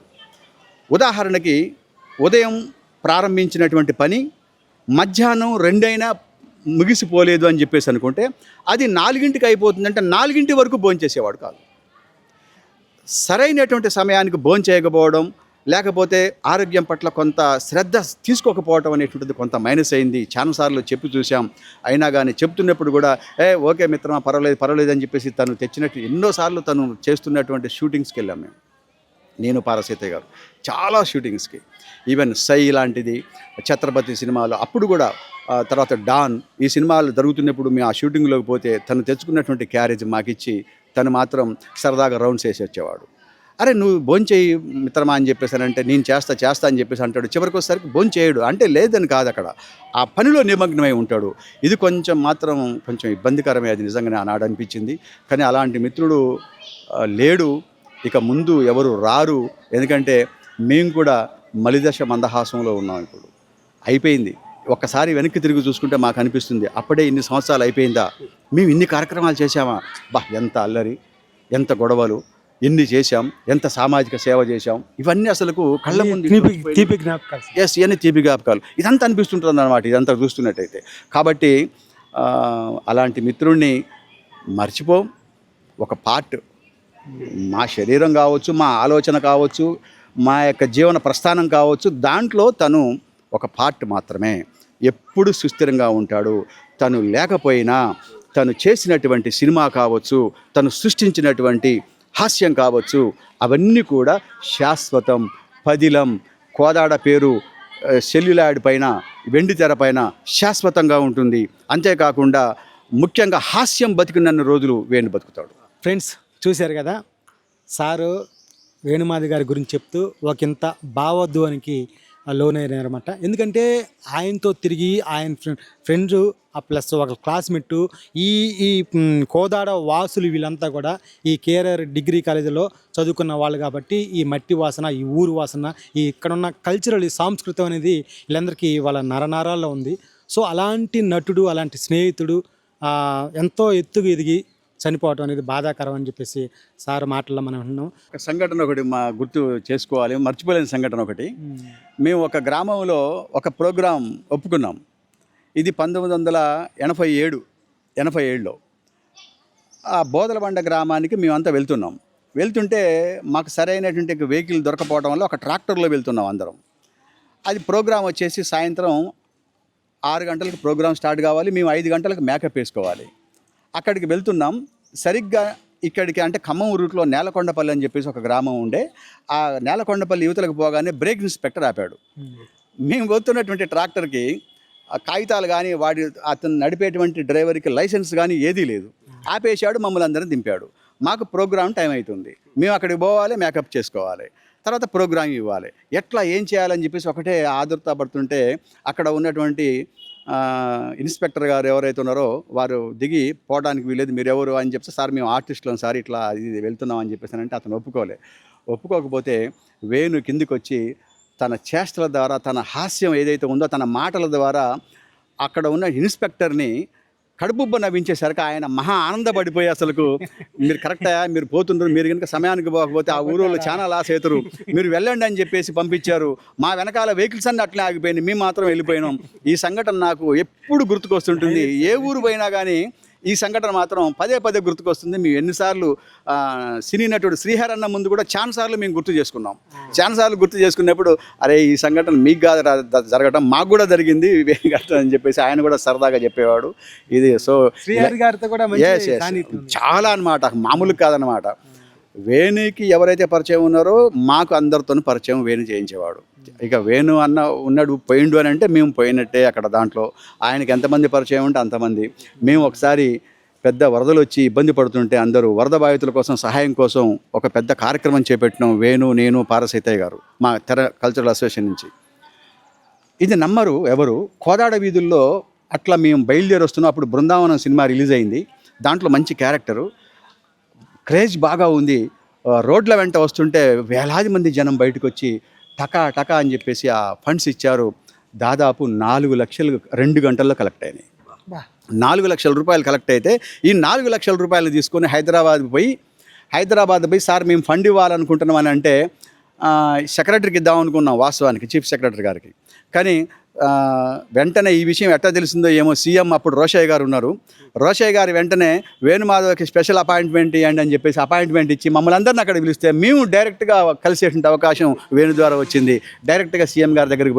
ఉదాహరణకి ఉదయం ప్రారంభించినటువంటి పని మధ్యాహ్నం 2 అయినా ముగిసిపోలేదు అని చెప్పేసి అనుకుంటే అది 4ంటికి అయిపోతుందంటే 4 వరకు భోంచేసేవాడు కాదు. సరైనటువంటి సమయానికి భోంచేయకపోవడం, లేకపోతే ఆరోగ్యం పట్ల కొంత శ్రద్ధ తీసుకోకపోవడం అనేటువంటిది కొంత మైనస్ అయింది. చాలాసార్లు చెప్పి చూసాం. అయినా కానీ చెప్తున్నప్పుడు కూడా ఓకే మిత్రమా, పర్వాలేదు అని చెప్పేసి తను తెచ్చినట్టు ఎన్నోసార్లు తను చేస్తున్నటువంటి షూటింగ్స్కి వెళ్ళాం మేము, నేను పారసీతయ్య గారు చాలా షూటింగ్స్కి. ఈవెన్ సై లాంటిది, ఛత్రపతి సినిమాలు అప్పుడు కూడా, తర్వాత డాన్, ఈ సినిమాలు జరుగుతున్నప్పుడు మేము ఆ షూటింగ్లోకి పోతే తను తెచ్చుకున్నటువంటి క్యారేజ్ మాకిచ్చి తను మాత్రం సరదాగా రౌండ్స్ వేసి వచ్చేవాడు. అరే నువ్వు భోంచేయి మిత్రమా అని చెప్పేసానంటే నేను చేస్తా అని చెప్పేసి అంటాడు. చివరికి వచ్చేసరికి భోంచేయడు. అంటే లేదని కాదు, అక్కడ ఆ పనిలో నిమగ్నమై ఉంటాడు. ఇది కొంచెం ఇబ్బందికరమే, అది నిజంగానే ఆనాడు అనిపించింది. కానీ అలాంటి మిత్రుడు లేడు, ఇక ముందు ఎవరు రారు. ఎందుకంటే మేము కూడా మలిదశ మందహాసంలో ఉన్నాం. ఇప్పుడు అయిపోయింది. ఒక్కసారి వెనక్కి తిరిగి చూసుకుంటే మాకు అనిపిస్తుంది, అప్పుడే ఇన్ని సంవత్సరాలు అయిపోయిందా, మేము ఇన్ని కార్యక్రమాలు చేశామా, ఎంత అల్లరి, ఎంత గొడవలు, ఎన్ని చేశాం, ఎంత సామాజిక సేవ చేశాం, ఇవన్నీ అసలుకు కళ్ళ ముందు తీపి జ్ఞాపకాలు. ఇవన్నీ తీపి జ్ఞాపకాలు. ఇదంతా అనిపిస్తుంటుంది అన్నమాట, ఇదంతా చూస్తున్నట్టయితే. కాబట్టి అలాంటి మిత్రుడిని మర్చిపోం. ఒక పార్ట్, మా శరీరం కావచ్చు, మా ఆలోచన కావచ్చు, మా యొక్క జీవన ప్రస్థానం కావచ్చు, దాంట్లో తను ఒక పార్ట్ మాత్రమే. ఎప్పుడు సుస్థిరంగా ఉంటాడు. తను లేకపోయినా తను చేసినటువంటి సినిమా కావచ్చు, తను సృష్టించినటువంటి హాస్యం కావచ్చు, అవన్నీ కూడా శాశ్వతం, పదిలం. కోదాడ పేరు సెల్యులాయిడ్ పైన, వెండి తెర పైన శాశ్వతంగా ఉంటుంది. అంతేకాకుండా ముఖ్యంగా హాస్యం బతికినన్ని రోజులు వేణు బతుకుతాడు. ఫ్రెండ్స్ చూశారు కదా, సారు వేణుమాధవ్ గారి గురించి చెప్తూ ఒకంత భావోద్వేగానికి లోనయ్యారన్నమాట. ఎందుకంటే ఆయనతో తిరిగి ఆయన ఫ్రెండ్స్ ప్లస్ ఒక క్లాస్మేట్, ఈ కోదాడ వాసులు వీళ్ళంతా కూడా ఈ కేఆర్ఆర్ డిగ్రీ కాలేజీలో చదువుకున్న వాళ్ళు కాబట్టి ఈ మట్టి వాసన, ఈ ఊరు వాసన, ఈ ఇక్కడున్న కల్చరల్, ఈ సాంస్కృతం అనేది వీళ్ళందరికీ వాళ్ళ నరనారాల్లో ఉంది. సో అలాంటి నటుడు, అలాంటి స్నేహితుడు ఎంతో ఎత్తుకు ఎదిగి చనిపోవటం అనేది బాధాకరం అని చెప్పేసి సార్ మాటల్లో మనం విన్నాం. ఒక సంఘటన ఒకటి మా గుర్తు చేసుకోవాలి, మర్చిపోలేని సంఘటన ఒకటి. మేము ఒక గ్రామంలో ఒక ప్రోగ్రాం ఒప్పుకున్నాం. ఇది 1987లో ఆ బోదలబండ గ్రామానికి మేమంతా వెళ్తుంటే మాకు సరైనటువంటి వెహికల్ దొరకపోవడం వల్ల ఒక ట్రాక్టర్లో వెళ్తున్నాం అందరం. అది ప్రోగ్రాం వచ్చేసి సాయంత్రం 6 గంటలకు ప్రోగ్రాం స్టార్ట్ కావాలి, మేము 5 గంటలకు మేకప్ వేసుకోవాలి. అక్కడికి వెళ్తున్నాం. సరిగ్గా ఇక్కడికి అంటే ఖమ్మం రూట్లో నేలకొండపల్లి అని చెప్పేసి ఒక గ్రామం ఉండే. ఆ నేలకొండపల్లి యువతలకు పోగానే బ్రేక్ ఇన్స్పెక్టర్ ఆపాడు. మేము పోతున్నటువంటి ట్రాక్టర్కి ఆ కాగితాలు కానీ, అతను నడిపేటువంటి డ్రైవర్కి లైసెన్స్ కానీ ఏదీ లేదు. ఆపేశాడు, మమ్మల్ని అందరం దింపాడు. మాకు ప్రోగ్రామ్ టైం అవుతుంది, మేము అక్కడికి పోవాలి, మేకప్ చేసుకోవాలి, తర్వాత ప్రోగ్రామ్ ఇవ్వాలి. ఎట్లా ఏం చేయాలని చెప్పేసి ఒకటే ఆదుర్తా పడుతుంటే అక్కడ ఉన్నటువంటి ఇన్స్పెక్టర్ గారు ఎవరైతే ఉన్నారో వారు దిగి పోవడానికి వీలేదు, మీరు ఎవరు అని చెప్పి, సార్ మేము ఆర్టిస్టులం సార్, ఇట్లా ఇది వెళ్తున్నాం అని చెప్పేసి అంటే అతను ఒప్పుకోకపోతే వేణు కిందికి వచ్చి తన చేష్టల ద్వారా, తన హాస్యం ఏదైతే ఉందో తన మాటల ద్వారా అక్కడ ఉన్న ఇన్స్పెక్టర్ని కడుపుబ్బ నవ్వించేసరికి ఆయన మహా ఆనందపడిపోయి అసలుకు, మీరు కరెక్టా, మీరు పోతుండ్రు, మీరు కనుక సమయానికి పోకపోతే ఆ ఊరిలో చాలా లాస్ అవుతారు, మీరు వెళ్ళండి అని చెప్పేసి పంపించారు. మా వెనకాల వెహికల్స్ అన్నీ అట్లే ఆగిపోయినాయి, మేము మాత్రం వెళ్ళిపోయినాం. ఈ సంఘటన నాకు ఎప్పుడు గుర్తుకొస్తుంటుంది. ఏ ఊరు పోయినా కానీ ఈ సంఘటన మాత్రం పదే పదే గుర్తుకొస్తుంది. మేము ఎన్నిసార్లు సినీ నటుడు శ్రీహర్ అన్న ముందు కూడా చాలాసార్లు మేము గుర్తు చేసుకున్నాం. చాలాసార్లు గుర్తు చేసుకున్నప్పుడు అరే ఈ సంఘటన మీకు కాదు జరగటం మాకు కూడా జరిగింది అని చెప్పేసి ఆయన కూడా సరదాగా చెప్పేవాడు. ఇది సో శ్రీహరి గారితో కూడా చాలా అన్నమాట, మామూలు కాదనమాట. వేణుకి ఎవరైతే పరిచయం ఉన్నారో మాకు అందరితో పరిచయం వేణు చేయించేవాడు. ఇక వేణు అన్న ఉన్నాడు పోయిండు అని అంటే మేము పోయినట్టే అక్కడ. దాంట్లో ఆయనకి ఎంతమంది పరిచయం ఉంటే అంతమంది. మేము ఒకసారి పెద్ద వరదలు వచ్చి ఇబ్బంది పడుతుంటే అందరూ వరద బాధితుల కోసం సహాయం కోసం ఒక పెద్ద కార్యక్రమం చేపట్టినాం. వేణు, నేను, పారసీతయ్య గారు మా తెర కల్చరల్ అసోసియేషన్ నుంచి. ఇది నమ్మరు ఎవరు, కోదాడ వీధుల్లో అట్లా మేము బయలుదేరి వస్తున్నాం. అప్పుడు బృందావనం సినిమా రిలీజ్ అయింది. దాంట్లో మంచి క్యారెక్టరు, క్రేజ్ బాగా ఉంది. రోడ్ల వెంట వస్తుంటే వేలాది మంది జనం బయటకు వచ్చి టకా టకా అని చెప్పేసి ఆ ఫండ్స్ ఇచ్చారు. దాదాపు 4 లక్షలు 2 గంటల్లో కలెక్ట్ అయినాయి. 4 లక్షల రూపాయలు కలెక్ట్ అయితే ఈ 4 లక్షల రూపాయలు తీసుకొని హైదరాబాద్ పోయి సార్ మేము ఫండ్ ఇవ్వాలనుకుంటున్నాం అని అంటే సెక్రటరీకి ఇద్దాం అనుకున్నాం, వాస్తవానికి చీఫ్ సెక్రటరీ గారికి. కానీ వెంటనే ఈ విషయం ఎట్లా తెలిసిందో ఏమో, సీఎం అప్పుడు రోషయ్య గారు ఉన్నారు. రోషయ్య గారు వెంటనే వేణుమాధవ్కి స్పెషల్ అపాయింట్మెంట్ ఇవ్వండి అని చెప్పేసి అపాయింట్మెంట్ ఇచ్చి మమ్మల్ని అందరిని అక్కడ పిలిస్తే మేము డైరెక్ట్గా కలిసేటువంటి అవకాశం వేణు ద్వారా వచ్చింది. డైరెక్ట్గా సీఎం గారి దగ్గరికి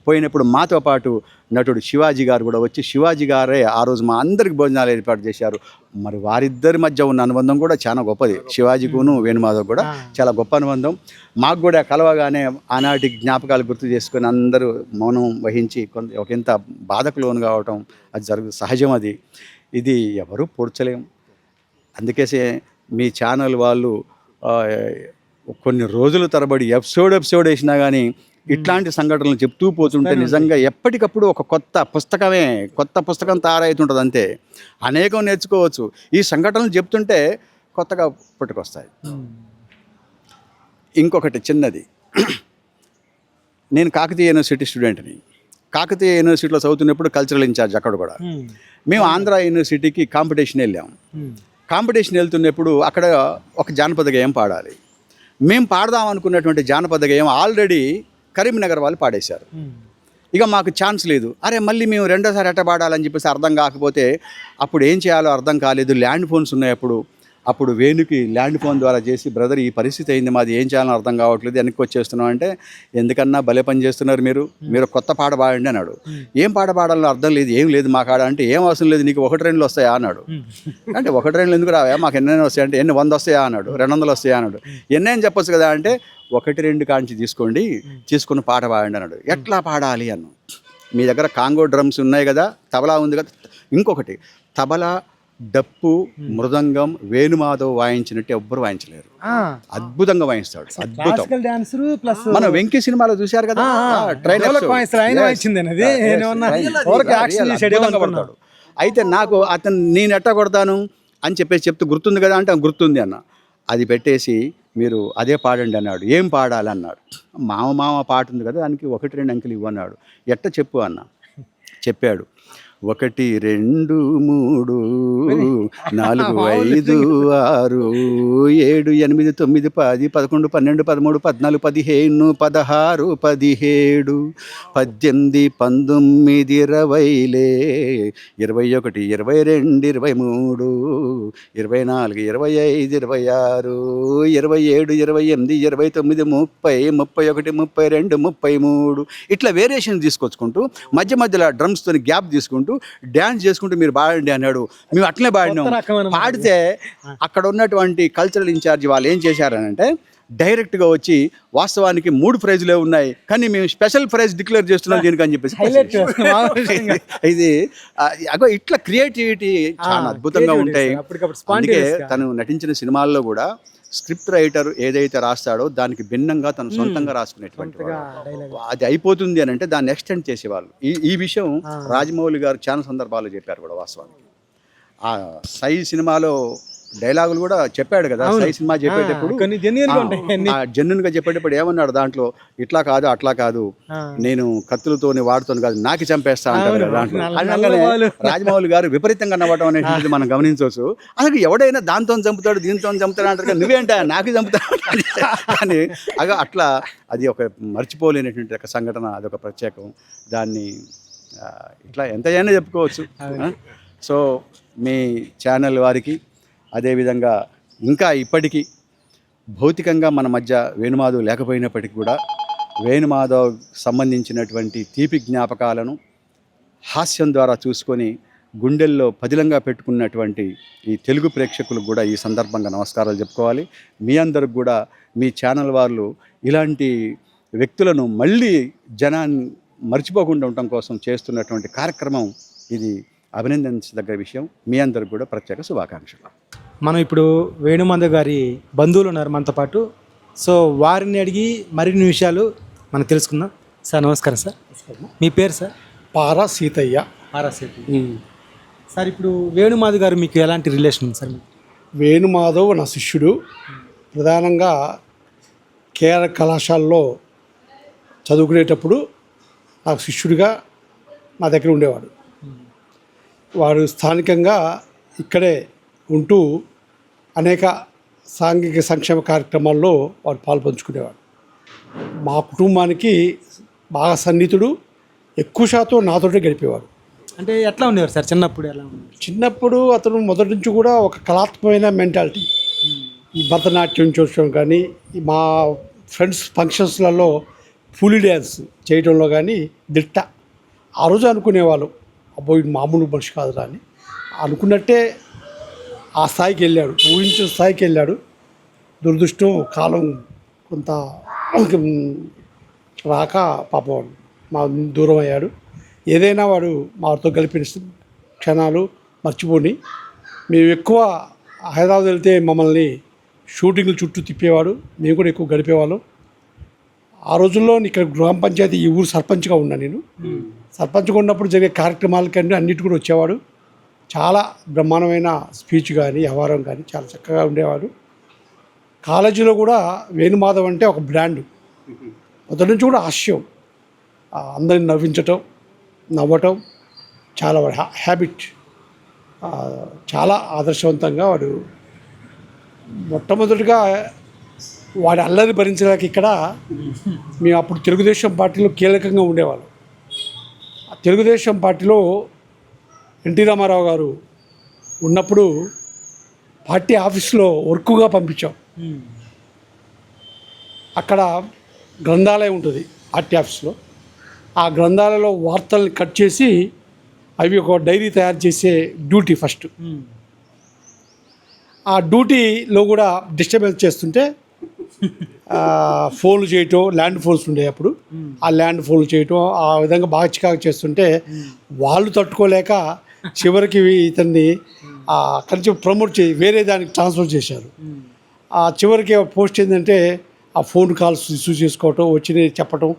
పోయినప్పుడు మాతో పాటు నటుడు శివాజీ గారు కూడా వచ్చి, శివాజీ గారే ఆ రోజు మా అందరికి భోజనాలు ఏర్పాటు చేశారు. మరి వారిద్దరి మధ్య ఉన్న అనుబంధం కూడా చాలా గొప్పది. శివాజీకును వేణుమాధవ్ కూడా చాలా గొప్ప అనుబంధం. మాకు కూడా కలవగానే ఆనాటి జ్ఞాపకాలు గుర్తు చేసుకొని అందరూ మౌనం వహించి ఒకంత బాధకు లోను కావటం అది సహజం. ఇది ఎవరు పొడ్చలేం. అందుకేసే మీ ఛానల్ వాళ్ళు కొన్ని రోజుల తరబడి ఎపిసోడ్ వేసినా కానీ ఇట్లాంటి సంఘటనలు చెప్తూ పోతుంటే నిజంగా ఎప్పటికప్పుడు ఒక కొత్త పుస్తకం తయారవుతుంటుంది. అంతే, అనేకం నేర్చుకోవచ్చు. ఈ సంఘటనలు చెప్తుంటే కొత్తగా పుట్టుకొస్తాయి. ఇంకొకటి చిన్నది, నేను కాకతీయ యూనివర్సిటీ స్టూడెంట్ని. కాకతీయ యూనివర్సిటీలో చదువుతున్నప్పుడు కల్చరల్ ఇన్ఛార్జ్ అక్కడ కూడా. మేము ఆంధ్ర యూనివర్సిటీకి కాంపిటీషన్ వెళ్ళాము. కాంపిటీషన్ వెళ్తున్నప్పుడు అక్కడ ఒక జానపద గేయం పాడాలి. మేము పాడదాం అనుకున్నటువంటి జానపద గేయం ఆల్రెడీ కరీంనగర్ వాళ్ళు పాడేశారు. ఇక మాకు ఛాన్స్ లేదు. అరే మళ్ళీ మేము రెండోసారి ఎట్ట పాడాలని చెప్పేసి అర్థం కాకపోతే అప్పుడు ఏం చేయాలో అర్థం కాలేదు. ల్యాండ్ ఫోన్స్ ఉన్నాయి అప్పుడు వేణుకి ల్యాండ్ ఫోన్ ద్వారా చేసి, బ్రదర్ ఈ పరిస్థితి అయింది, మాది ఏం చేయాలో అర్థం కావట్లేదు, వెనక్కి వచ్చేస్తున్నాం అంటే, ఎందుకన్నా భలే పని చేస్తున్నారు మీరు కొత్త పాట పాడండి అన్నాడు. ఏం పాట పాడాలో అర్థం లేదు, ఏం లేదు మా కాడ అంటే, ఏం అవసరం లేదు నీకు 1 ట్రైన్లు వస్తాయా అన్నాడు. అంటే 1 ట్రైన్లు ఎందుకు రావా, మాకు ఎన్నైనా వస్తాయి అంటే, 100 వస్తాయా అన్నాడు. 200 వస్తాయా అన్నాడు. ఎన్నైనా చెప్పొచ్చు కదా అంటే, 1-2 కాంచి తీసుకుని పాట పాడండి అన్నాడు. ఎట్లా పాడాలి అన్నాడు. మీ దగ్గర కాంగో డ్రమ్స్ ఉన్నాయి కదా, తబలా ఉంది కదా. ఇంకొకటి, తబలా, డప్పు, మృదంగం వేణుమాధవ్ వాయించినట్టు ఎవ్వరు వాయించలేరు. అద్భుతంగా వాయిస్తాడు. అద్భుతం. మన వెంకీ సినిమాలో చూశారు కదా, అయితే నాకు అతను నేను ఎట్టా కొడతాను అని చెప్పేసి చెప్తూ గుర్తుంది కదా అంటే గుర్తుంది అన్న. అది పెట్టేసి మీరు అదే పాడండి అన్నాడు. ఏం పాడాలి అన్నాడు. మామ పాట ఉంది కదా, దానికి 1-2 అంకెలు ఇవ్వన్నాడు. ఎట్ట చెప్పు అన్న. చెప్పాడు. 1 2 3 4 5 6 7 8 9 10 11 12 13 14 15 16 17 18 19 20 21 22 23 24 25 26 27 28 29 30 31 32 33 ఇట్లా వేరియేషన్ తీసుకొచ్చుకుంటూ మధ్య మధ్యలో డ్రమ్స్తో గ్యాప్ తీసుకుంటూ డ్యాన్స్ చేసుకుంటూ మీరు పాడండి అన్నాడు. మేము అట్లనే పాడినాం. పాడితే అక్కడ ఉన్నటువంటి కల్చరల్ ఇన్ఛార్జ్ వాళ్ళు ఏం చేశారనంటే, డైరెక్ట్గా వచ్చి వాస్తవానికి 3 ప్రైజులే ఉన్నాయి కానీ మేము స్పెషల్ ప్రైజ్ డిక్లేర్ చేస్తున్నాం దీనికి అని చెప్పేసి. ఇది ఇట్లా క్రియేటివిటీ చాలా అద్భుతంగా ఉంటాయి. అందుకే తను నటించిన సినిమాల్లో కూడా స్క్రిప్ట్ రైటర్ ఏదైతే రాస్తాడో దానికి భిన్నంగా తను సొంతంగా రాసుకునేటువంటి అది అయిపోతుంది అని అంటే దాన్ని ఎక్స్టెండ్ చేసేవాళ్ళు. ఈ విషయం రాజమౌళి గారు చాలా సందర్భాల్లో చెప్పారు కూడా. వాస్తవానికి ఆ సై సినిమాలో డైలాగులు కూడా చెప్పాడు కదా. సై సినిమా చెప్పేటప్పుడు జెన్యున్గా చెప్పేటప్పుడు ఏమన్నాడు దాంట్లో, ఇట్లా కాదు అట్లా కాదు, నేను కత్తులతోని వాడుతోని కాదు నాకి చంపేస్తా అంటారు కదా దాంట్లో. అనగానే రాజమౌళి గారు విపరీతంగా నవ్వడం అనేది మనం గమనించవచ్చు. అసలు ఎవడైనా దాంతో చంపుతాడు దీంతో చంపుతాడు అంటారు, నువ్వేంటా నాకు చంపుతాడు అని. అట్లా అది ఒక మర్చిపోలేనటువంటి ఒక సంఘటన, అదొక ప్రత్యేకం. దాన్ని ఇట్లా ఎంత అయినా చెప్పుకోవచ్చు. సో మీ ఛానల్ వారికి, అదేవిధంగా ఇంకా ఇప్పటికీ భౌతికంగా మన మధ్య వేణుమాధవ్ లేకపోయినప్పటికీ కూడా వేణుమాధవ్ సంబంధించినటువంటి తీపి జ్ఞాపకాలను హాస్యం ద్వారా చూసుకొని గుండెల్లో పదిలంగా పెట్టుకున్నటువంటి ఈ తెలుగు ప్రేక్షకులకు కూడా ఈ సందర్భంగా నమస్కారాలు చెప్పుకోవాలి. మీ అందరికి కూడా మీ ఛానల్ వాళ్ళు ఇలాంటి వ్యక్తులను మళ్ళీ జనాన్ని మర్చిపోకుండా ఉండటం కోసం చేస్తున్నటువంటి కార్యక్రమం ఇది అభినందించదగ్గ విషయం. మీ అందరికి కూడా ప్రత్యేక శుభాకాంక్షలు. మనం ఇప్పుడు వేణుమాధవ్ గారి బంధువులు ఉన్నారు మనతో పాటు. సో వారిని అడిగి మరిన్ని విషయాలు మనం తెలుసుకుందాం. సార్ నమస్కారం సార్. మీ పేరు సార్? పారా సీతయ్య. సార్ ఇప్పుడు వేణుమాధవ్ గారు మీకు ఎలాంటి రిలేషన్ ఉంది సార్? వేణుమాధవ్ నా శిష్యుడు. ప్రధానంగా కేఆర్ కళాశాలలో చదువుకునేటప్పుడు నాకు శిష్యుడిగా నా దగ్గర ఉండేవాడు. వాడు స్థానికంగా ఇక్కడే ఉంటూ అనేక సాంఘిక సంక్షేమ కార్యక్రమాల్లో వాడు పాల్పంచుకునేవాడు. మా కుటుంబానికి బాగా సన్నిహితుడు, ఎక్కువ శాతం నాతోటే గడిపేవాడు. అంటే ఎట్లా ఉండేవారు సార్ చిన్నప్పుడు? ఎలా ఉండేవారు? చిన్నప్పుడు అతను మొదటి నుంచి కూడా ఒక కళాత్మకమైన మెంటాలిటీ. ఈ భరతనాట్యం చూడటం కానీ, మా ఫ్రెండ్స్ ఫంక్షన్స్లలో ఫులీ డ్యాన్స్ చేయడంలో కానీ దిట్ట. ఆ రోజు అనుకునేవాళ్ళు, అబ్బో ఇది మామూలు మనిషి కాదురా అని. అనుకున్నట్టే ఆ స్థాయికి వెళ్ళాడు, ఊహించిన స్థాయికి వెళ్ళాడు. దురదృష్టం కాలం కొంత రాక పాపం మా దూరం అయ్యాడు. ఏదైనా వాడు మాతో గడిపిన క్షణాలు మర్చిపోని. మేము ఎక్కువ హైదరాబాద్ వెళ్తే మమ్మల్ని షూటింగ్లు చుట్టూ తిప్పేవాడు, మేము కూడా ఎక్కువ గడిపేవాళ్ళం. ఆ రోజుల్లో ఇక్కడ గ్రామ పంచాయతీ ఈ ఊరు సర్పంచ్గా ఉన్నా నేను. సర్పంచ్గా ఉన్నప్పుడు జరిగే కార్యక్రమాలకన్నీ అన్నిటి కూడా వచ్చేవాడు. చాలా బ్రహ్మాండమైన స్పీచ్ కానీ వ్యవహారం కానీ చాలా చక్కగా ఉండేవాడు. కాలేజీలో కూడా వేణుమాధవ్ అంటే ఒక బ్రాండ్. మొదటి నుంచి కూడా హాస్యం, అందరిని నవ్వించటం, నవ్వటం చాలా వాడి హ్యాబిట్. చాలా ఆదర్శవంతంగా వాడు. మొట్టమొదటిగా వాడి అల్లరి భరించడానికి ఇక్కడ మేము అప్పుడు తెలుగుదేశం పార్టీలో కీలకంగా ఉండేవాళ్ళం. ఆ తెలుగుదేశం పార్టీలో ఎన్టీ రామారావు గారు ఉన్నప్పుడు పార్టీ ఆఫీస్లో వర్క్గా పంపించాం. అక్కడ గ్రంథాలయం ఉంటుంది పార్టీ ఆఫీస్లో. ఆ గ్రంథాలయంలో వార్తల్ని కట్ చేసి అవి ఒక డైరీ తయారు చేసే డ్యూటీ ఫస్ట్. ఆ డ్యూటీలో కూడా డిస్టర్బెన్స్ చేస్తుంటే ఫోన్లు చేయటం, ల్యాండ్ ఫోన్స్ ఉండే అప్పుడు ఆ ల్యాండ్ ఫోన్లు చేయటం, ఆ విధంగా బాగా చికాకు చేస్తుంటే వాళ్ళు తట్టుకోలేక చివరికి ఇతన్ని అక్కడి నుంచి ప్రమోట్ చేసి వేరే దానికి ట్రాన్స్ఫర్ చేశారు. ఆ చివరికి పోస్ట్ ఏంటంటే ఆ ఫోన్ కాల్స్ రిసీవ్ చేసుకోవటం, వచ్చి చెప్పటం,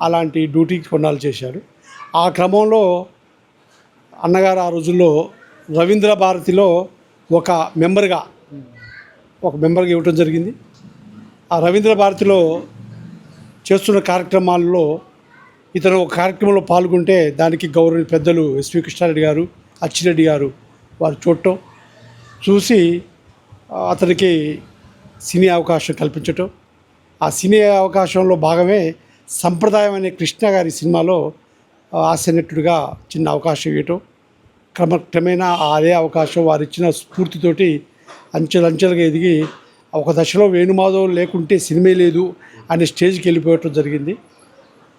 అలాంటి డ్యూటీకి కొన్నాళ్ళు చేశాడు. ఆ క్రమంలో అన్నగారు ఆ రోజుల్లో రవీంద్ర భారతిలో ఒక మెంబర్గా ఇవ్వటం జరిగింది. ఆ రవీంద్ర భారతిలో చేస్తున్న కార్యక్రమాల్లో ఇతను ఒక కార్యక్రమంలో పాల్గొంటే దానికి గౌరవ పెద్దలు ఎస్వి కృష్ణారెడ్డి గారు, అచ్చిరెడ్డి గారు వారు చూడటం, చూసి అతనికి సినీ అవకాశం కల్పించటం. ఆ సినీ అవకాశంలో భాగమే సంప్రదాయం అనే కృష్ణ గారి సినిమాలో హాస్యనటుడిగా చిన్న అవకాశం ఇవ్వటం. క్రమేణా అదే అవకాశం వారు ఇచ్చిన స్ఫూర్తితోటి అంచెలంచెలుగా ఎదిగి ఒక దశలో వేణుమాధవ్ లేకుంటే సినిమా లేదు అనే స్టేజ్కి వెళ్ళిపోవటం జరిగింది.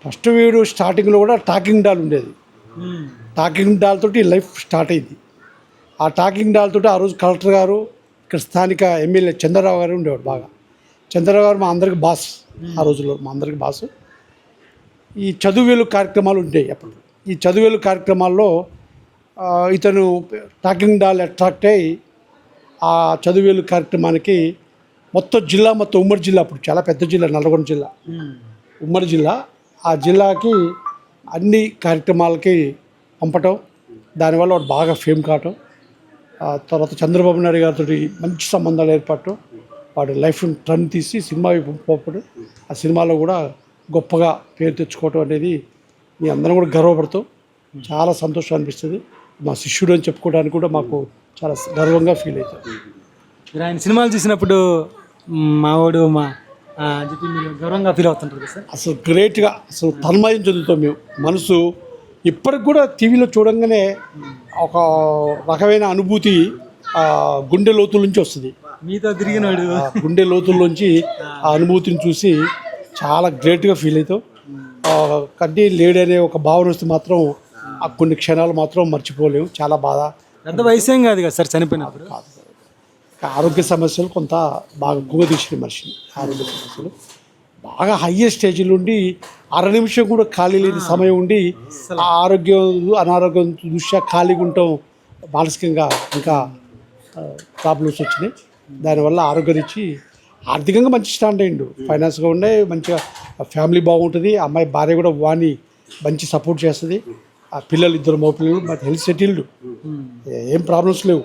ఫస్ట్ వీడు స్టార్టింగ్లో కూడా టాకింగ్ డాల్ ఉండేది. టాకింగ్ డాల్ తోటి లైఫ్ స్టార్ట్ అయింది. ఆ టాకింగ్ డాల్ తోటి ఆ రోజు కలెక్టర్ గారు, ఇక్కడ స్థానిక ఎమ్మెల్యే చంద్రరావు గారు ఉండేవాడు బాగా. చంద్రరావు గారు మా అందరికి బాస్. ఆ రోజుల్లో మా అందరికి బాస్. ఈ చదువువేలు కార్యక్రమాలు ఉంటాయి అప్పుడు. ఈ చదువువేలు కార్యక్రమాల్లో ఇతను టాకింగ్ డాల్ అట్రాక్ట్ అయ్యి ఆ చదువువేలు కార్యక్రమానికి మొత్తం ఉమ్మడి జిల్లా, అప్పుడు చాలా పెద్ద జిల్లా నల్గొండ జిల్లా, ఉమ్మడి జిల్లా. ఆ జిల్లాకి అన్ని కార్యక్రమాలకి పంపటం, దానివల్ల వాడు బాగా ఫేమ్ కావటం. తర్వాత చంద్రబాబు నాయుడు గారితో మంచి సంబంధాలు ఏర్పడటం, వాడు లైఫ్ టర్న్ తీసి సినిమా వైపు పోవడం, ఆ సినిమాలో కూడా గొప్పగా పేరు తెచ్చుకోవటం అనేది మీ అందరం కూడా గర్వపడతాం. చాలా సంతోషం అనిపిస్తుంది. మా శిష్యుడు అని చెప్పుకోవడానికి కూడా మాకు చాలా గర్వంగా ఫీల్ అవుతాం. మీరు ఆయన సినిమాలు చూసినప్పుడు మావాడు చెప్పి మీరు గౌరవంగా ఫీల్ అవుతుంటారు సార్? అసలు గ్రేట్గా అసలు తన్మయం చెందుతాం మేము. మనసు ఇప్పటికి కూడా టీవీలో చూడంగానే ఒక రకమైన అనుభూతి గుండె లోతుల నుంచి వస్తుంది. మీతో తిరిగినాడు గుండె లోతుల్లోంచి ఆ అనుభూతిని చూసి చాలా గ్రేట్గా ఫీల్ అవుతాం. కడ్డీ లేడీ అనే ఒక భావన వస్తే మాత్రం ఆ కొన్ని క్షణాలు మాత్రం మర్చిపోలేము. చాలా బాధ. పెద్ద వయసేం కాదు కదా సార్ చనిపోయినప్పుడు. ఆరోగ్య సమస్యలు కొంత బాగా గుగదీసిన మనిషిని. ఆరోగ్య సమస్యలు బాగా హయ్యెస్ట్ స్టేజ్లో ఉండి నిమిషం కూడా ఖాళీ లేని సమయం ఉండి ఆ అనారోగ్యం దృష్ట్యా ఖాళీగా ఉండటం మానసికంగా ఇంకా ప్రాబ్లమ్స్ వచ్చినాయి. దానివల్ల ఆరోగ్యరీచి ఆర్థికంగా మంచి స్టాండ్ అయ్యిండు. ఫైనాన్స్గా ఉండే మంచిగా ఫ్యామిలీ బాగుంటుంది. అమ్మాయి భార్య కూడా వాణ్ణి మంచి సపోర్ట్ చేస్తుంది. ఆ పిల్లలు ఇద్దరు మగ పిల్లలు బట్ హెల్త్ సెటిల్డ్, ఏం ప్రాబ్లమ్స్ లేవు.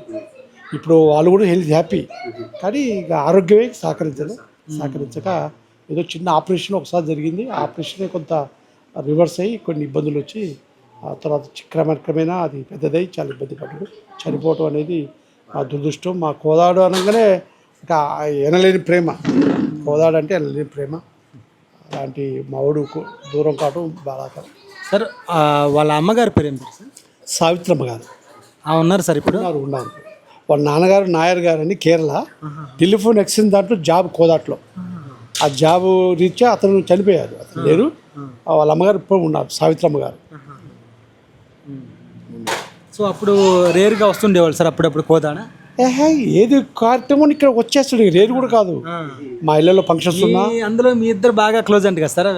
ఇప్పుడు వాళ్ళు కూడా హెల్త్ హ్యాపీ. కానీ ఇక ఆరోగ్యమే సహకరించక ఏదో చిన్న ఆపరేషన్ ఒకసారి జరిగింది. ఆ ఆపరేషన్ కొంత రివర్స్ అయ్యి కొన్ని ఇబ్బందులు వచ్చి ఆ తర్వాత క్రమేణా అది పెద్దదై చాలా ఇబ్బంది పడ్డాడు. చనిపోవటం అనేది మా దురదృష్టం. మా కోదాడు అనగానే ఇంకా ఎనలేని ప్రేమ. కోదాడు అంటే ఎనలేని ప్రేమ. అలాంటి మావుడు దూరం కావడం బాధాకరం. సార్ వాళ్ళ అమ్మగారి పేరు ఏం పేరు సార్? సావిత్రమ్మ గారు ఉన్నారు సార్ ఇప్పుడు? ఉన్నారు. వాళ్ళ నాన్నగారు నాయర్ గారు అని కేరళ టెలిఫోన్ ఎక్స్చేంజ్ దాంట్లో జాబ్ కోదాట్లో. ఆ జాబ్ రీత్యా అతను చనిపోయారు. అతను లేరు. వాళ్ళ అమ్మగారు ఇప్పుడు ఉన్నారు, సావిత్రమ్మ గారు. సో అప్పుడు రేరుగా వస్తుండేవాళ్ళు సార్ అప్పుడప్పుడు కోదాడ? ఏది కార్యక్రమం ఇక్కడ వచ్చేస్తాడు. రేరు కూడా కాదు. మా ఇళ్ళలో ఫంక్షన్స్ ఉన్నా అందులో మీ ఇద్దరు బాగా క్లోజ్ అంట కదా సార్?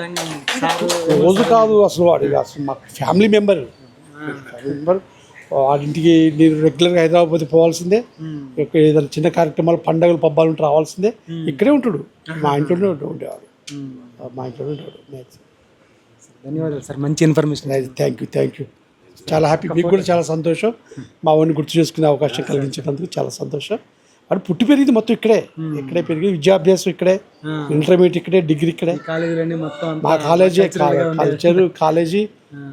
రోజు కాదు అసలు. వాడు అసలు మా ఫ్యామిలీ మెంబర్. వాడింటికి నేను రెగ్యులర్గా హైదరాబాద్ పోవాల్సిందే. ఏదైనా చిన్న కార్యక్రమాలు, పండుగలు, పబ్బాలు ఉంటే రావాల్సిందే. ఇక్కడే ఉంటాడు. మా ఇంట్లోనే ఉండేవాడు. మా ఇంట్లోనే ఉంటాడు. ధన్యవాదాలు సార్, మంచి ఇన్ఫర్మేషన్. Thank you. చాలా హ్యాపీ. మీకు కూడా చాలా సంతోషం. మా వాడిని గుర్తు చేసుకునే అవకాశం కలిగించినందుకు చాలా సంతోషం. వాడు పుట్టి పెరిగింది మొత్తం ఇక్కడే పెరిగింది. విద్యాభ్యాసం ఇక్కడే, ఇంటర్మీడియట్ ఇక్కడే, డిగ్రీ ఇక్కడే. కాలేజీలన్నీ మొత్తం మా కాలేజీ కల్చర్ కాలేజీ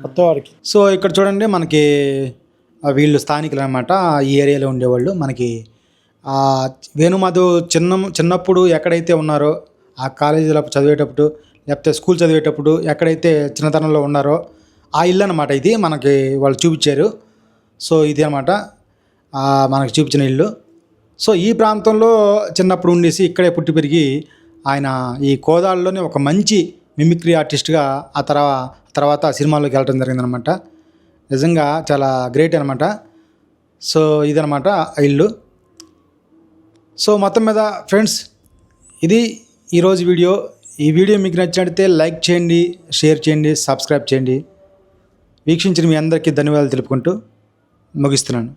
మొత్తం వాడికి. సో ఇక్కడ చూడండి, మనకి వీళ్ళు స్థానికులు అనమాట. ఈ ఏరియాలో ఉండేవాళ్ళు. మనకి వేణుమాధవ్ చిన్నప్పుడు ఎక్కడైతే ఉన్నారో ఆ కాలేజీలో చదివేటప్పుడు లేకపోతే స్కూల్ చదివేటప్పుడు ఎక్కడైతే చిన్నతనంలో ఉన్నారో ఆ ఇల్లు అనమాట. ఇది మనకి వాళ్ళు చూపించారు. సో ఇది అనమాట మనకి చూపించిన ఇల్లు. సో ఈ ప్రాంతంలో చిన్నప్పుడు ఉండేసి ఇక్కడే పుట్టి పెరిగి ఆయన ఈ కోదాడలోనే ఒక మంచి మిమిక్రీ ఆర్టిస్ట్గా ఆ తర్వాత సినిమాల్లోకి వెళ్ళడం జరిగిందనమాట. నిజంగా చాలా గ్రేట్ అనమాట. సో ఇదనమాట ఇల్లు. సో మొత్తం మీద ఫ్రెండ్స్, ఇది ఈరోజు వీడియో. ఈ వీడియో మీకు నచ్చినట్లయితే లైక్ చేయండి, షేర్ చేయండి, సబ్స్క్రైబ్ చేయండి. వీక్షించిన మీ అందరికీ ధన్యవాదాలు తెలుపుకుంటూ ముగిస్తున్నాను.